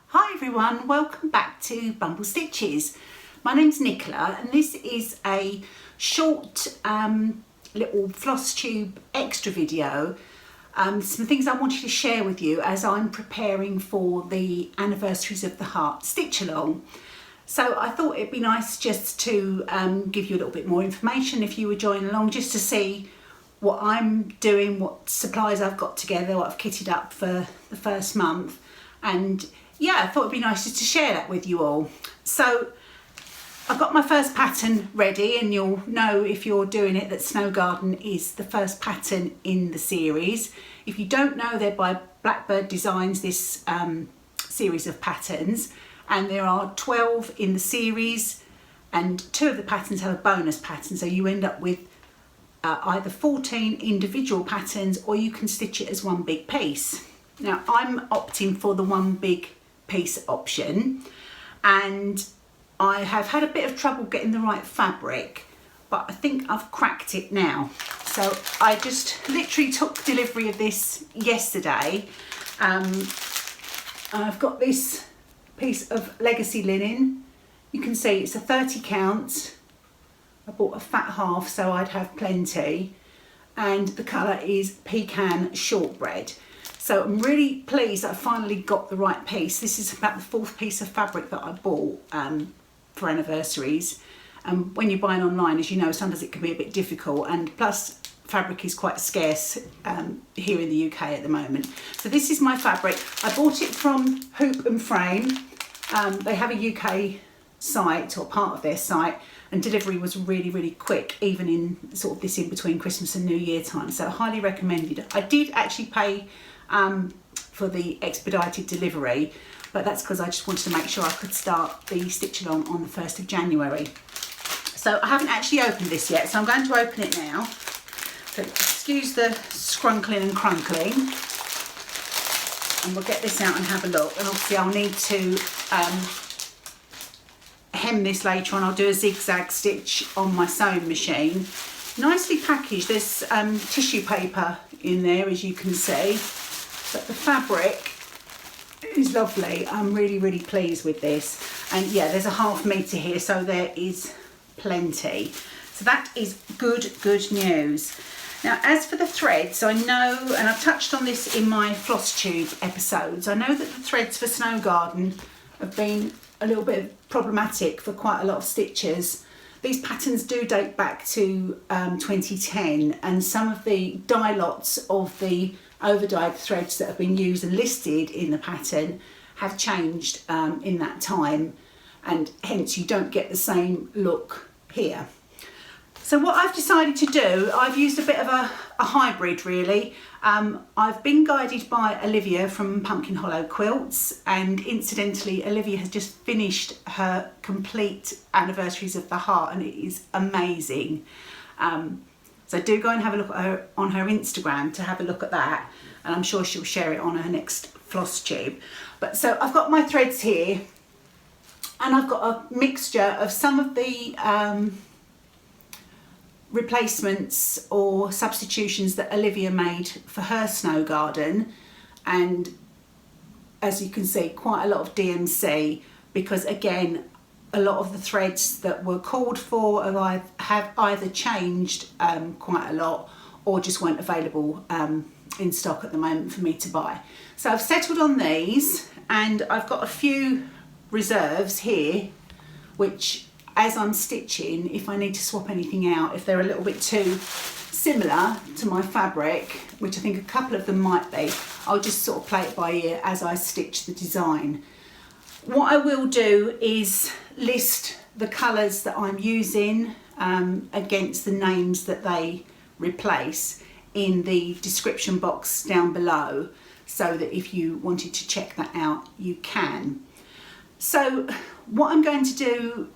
Hi everyone, welcome back to Bumble Stitches. My name's Nicola and this is a short little Flosstube extra video. Some things I wanted to share with you as I'm preparing for the Anniversaries of the Heart stitch along. So I thought it'd be nice just to give you a little bit more information if you were joining along, just to see what I'm doing, what supplies I've got together, what I've kitted up for the first month. And yeah, I thought it'd be nice just to share that with you all. So I've got my first pattern ready, and you'll know if you're doing it that Snow Garden is the first pattern in the series. If you don't know, they're by Blackbird Designs, this series of patterns, and there are 12 in the series, and 2 of the patterns have a bonus pattern, so you end up with either 14 individual patterns or you can stitch it as one big piece. Now I'm opting for the one big piece option, and I have had a bit of trouble getting the right fabric, but I think I've cracked it now. So I just literally took delivery of this yesterday. I've got this piece of legacy linen. You can see it's a 30 count. I bought a fat half so I'd have plenty, and the colour is Pecan Shortbread. So I'm really pleased that I finally got the right piece. This is about the 4th piece of fabric that I bought for Anniversaries. When you're buying online, as you know, sometimes it can be a bit difficult, and plus fabric is quite scarce here in the UK at the moment. So this is my fabric. I bought it from Hoop and Frame. They have a UK site, or part of their site, and delivery was really quick, even in sort of this in between Christmas and New Year time, so highly recommended. I did actually pay for the expedited delivery, but that's because I just wanted to make sure I could start the stitch along on the 1st of January. So I haven't actually opened this yet, so I'm going to open it now. So excuse the scrunkling and crunkling, and we'll get this out and have a look. And obviously I'll need to hem this later on. I'll do a zigzag stitch on my sewing machine. Nicely packaged. There's tissue paper in there, as you can see, but the fabric is lovely. I'm really pleased with this. And yeah, there's a ½ metre here, so there is plenty. So that is good news. Now, as for the threads, I know, and I've touched on this in my Flosstube episodes, I know that the threads for Snow Garden have been a little bit problematic for quite a lot of stitchers. These patterns do date back to 2010, and some of the dye lots of the over-dyed threads that have been used and listed in the pattern have changed in that time, and hence you don't get the same look here. So what I've decided to do, I've used a bit of a hybrid really. I've been guided by Olivia from Pumpkin Hollow Quilts, and incidentally Olivia has just finished her complete Anniversaries of the Heart, and it is amazing. So do go and have a look at her on her Instagram to have a look at that, and I'm sure she'll share it on her next Flosstube. But so I've got my threads here, and I've got a mixture of some of the replacements or substitutions that Olivia made for her Snow Garden, and as you can see, quite a lot of DMC, because again, a lot of the threads that were called for have either changed quite a lot, or just weren't available in stock at the moment for me to buy. So I've settled on these, and I've got a few reserves here, which as I'm stitching, if I need to swap anything out, if they're a little bit too similar to my fabric, which I think a couple of them might be, I'll just sort of play it by ear as I stitch the design. What I will do is list the colours that I'm using against the names that they replace in the description box down below, so that if you wanted to check that out, you can. So what I'm going to do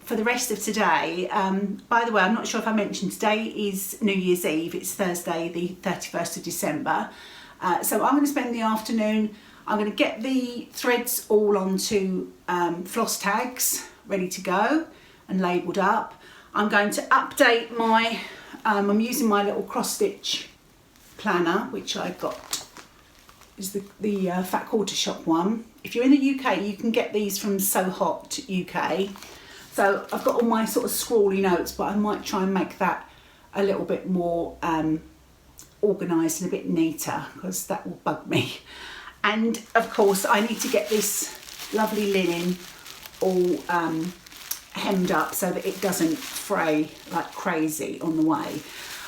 for the rest of today, by the way, I'm not sure if I mentioned, today is New Year's Eve. It's Thursday the 31st of December. So I'm going to spend the afternoon, I'm going to get the threads all onto floss tags ready to go and labelled up. I'm going to update my, I'm using my little cross stitch planner, which I got is the Fat Quarter Shop one. If you're in the UK, you can get these from So Hot UK. So I've got all my sort of scrawly notes, but I might try and make that a little bit more organised and a bit neater, because that will bug me. And of course I need to get this lovely linen all hemmed up so that it doesn't fray like crazy on the way.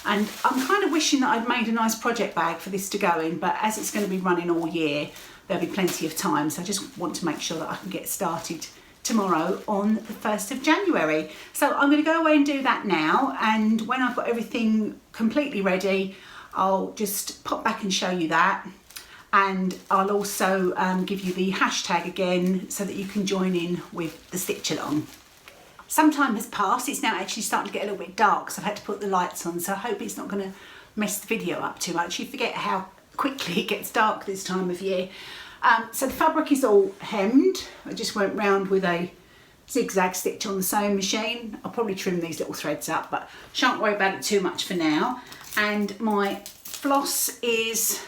And I'm kind of wishing that I'd made a nice project bag for this to go in, but as it's going to be running all year, there'll be plenty of time, so I just want to make sure that I can get started tomorrow on the 1st of January. So I'm going to go away and do that now, and when I've got everything completely ready, I'll just pop back and show you that. And I'll also give you the hashtag again so that you can join in with the stitch along. Some time has passed, it's now actually starting to get a little bit dark, so I've had to put the lights on, so I hope it's not going to mess the video up too much. You forget how quickly it gets dark this time of year. So the fabric is all hemmed. I just went round with a zigzag stitch on the sewing machine. I'll probably trim these little threads up, but shan't worry about it too much for now. And my floss is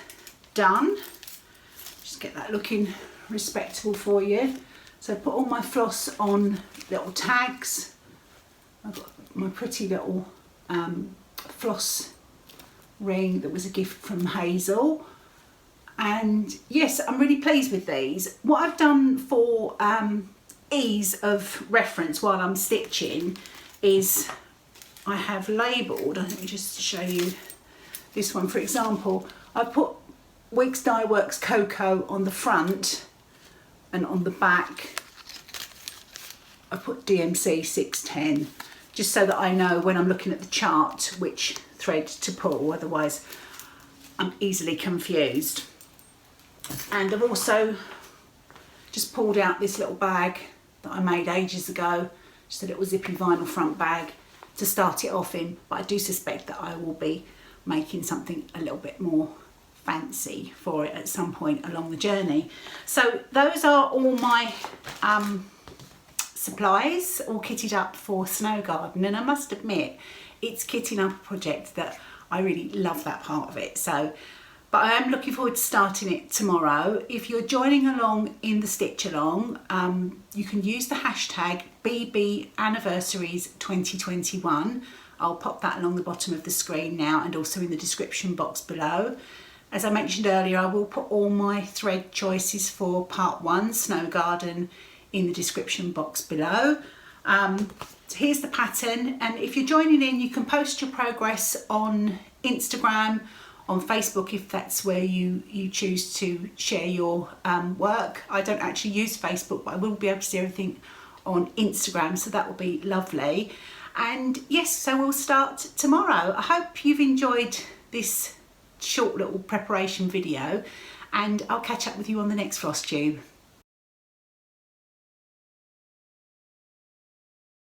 done. Just get that looking respectable for you. So I put all my floss on little tags. I've got my pretty little floss ring that was a gift from Hazel. And yes, I'm really pleased with these. What I've done for ease of reference while I'm stitching is I have labelled, let me just show you this one for example, I put Wigs Dye Works Cocoa on the front, and on the back I put DMC 610, just so that I know when I'm looking at the chart which thread to pull, otherwise I'm easily confused. And I've also just pulled out this little bag that I made ages ago, just a little zippy vinyl front bag to start it off in, but I do suspect that I will be making something a little bit more fancy for it at some point along the journey. So those are all my supplies, all kitted up for Snow Garden, and I must admit it's kitting up a project that I really love that part of it. So but I am looking forward to starting it tomorrow. If you're joining along in the stitch along, you can use the hashtag BB Anniversaries 2021. I'll pop that along the bottom of the screen now and also in the description box below. As I mentioned earlier, I will put all my thread choices for part 1, Snow Garden, in the description box below. So here's the pattern, and if you're joining in, you can post your progress on Instagram, on Facebook if that's where you choose to share your work. I don't actually use Facebook, but I will be able to see everything on Instagram, so that will be lovely. And yes, so we'll start tomorrow. I hope you've enjoyed this short little preparation video, and I'll catch up with you on the next Flosstube.